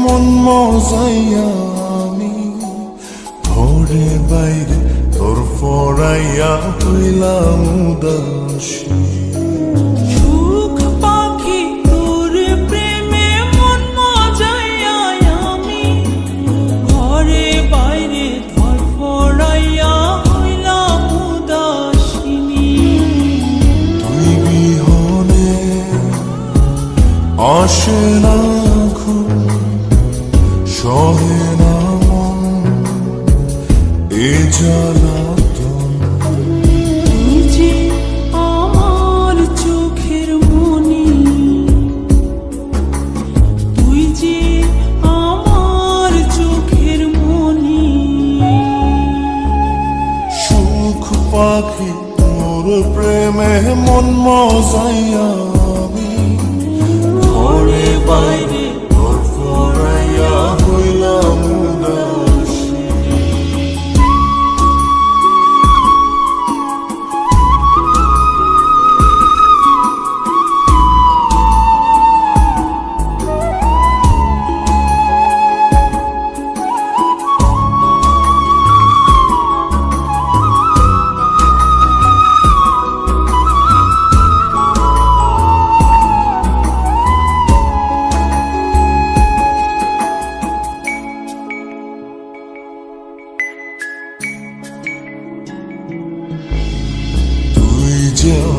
মন মজাইয়া আমি ঘরে বাইরে তোর ফরাইয়া হইলাম উদাসী। সুখ পাখি তোর প্রেমে মন মজাইয়া আমি ঘরে বাইরে তোর ফরাইয়া হইলাম উদাসিনী। তুই বিহনে আসে না ঘুম, সহে না মন এ জ্বালাতন। তুই যে আমার চোখের মনি, তুই যে আমার চোখের মনি। সুখ পাখি তোর প্রেমে মন মজাইয়া আমি ঘরে বাইরে তোর ফরাইয়া হইলাম উদাসী।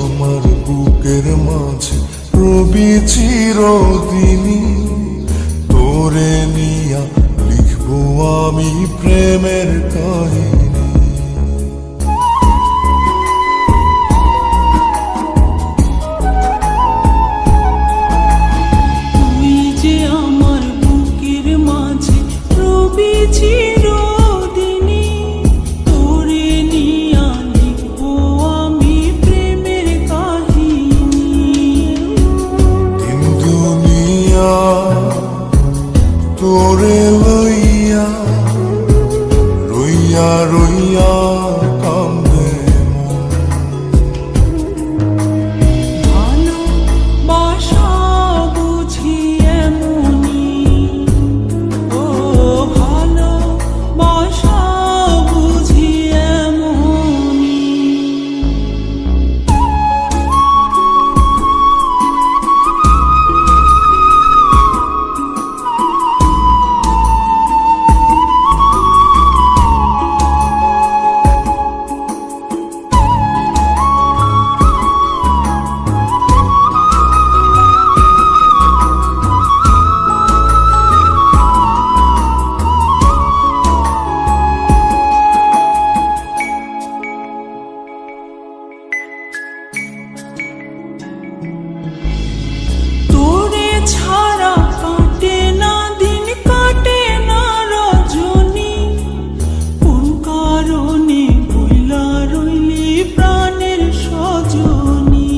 আমার বুকের মাঝে রবি চিরদিনই, তোরে নিয়া লিখবো আমি প্রেমের কাহিনী। তুই যে আমার বুকের মাঝে রবি চিরদিনই, তোরে নিয়া লিখবো আমি প্রেমের কাহিনী। দিন দুনিয়া তোরে লইয়া রইয়া রইয়া কান্দে মন। ভালোবাসা বুঝি এমনি, ও ভালোবাসা বুঝি এমনি। তোরে ছাড়া কাটে না দিন, কাটে না রজনী। কোন কারণে বইলা রইলি প্রাণের সজনী।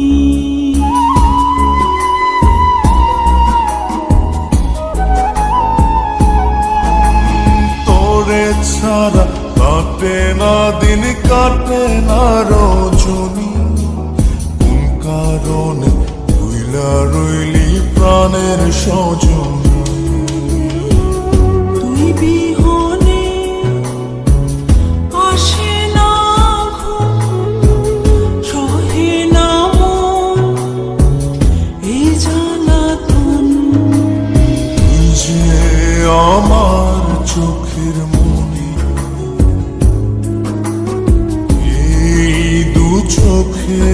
তোরে ছাড়া কাটে না দিন, কাটে না রজনী। কোন কারণে ভুইলা রইলি প্রাণের সজনী। তুই বিহনে আসে না ঘুম, সহে না মন এই জ্বালাতন। তুই যে আমার চোখের মনি, এই দু চোখে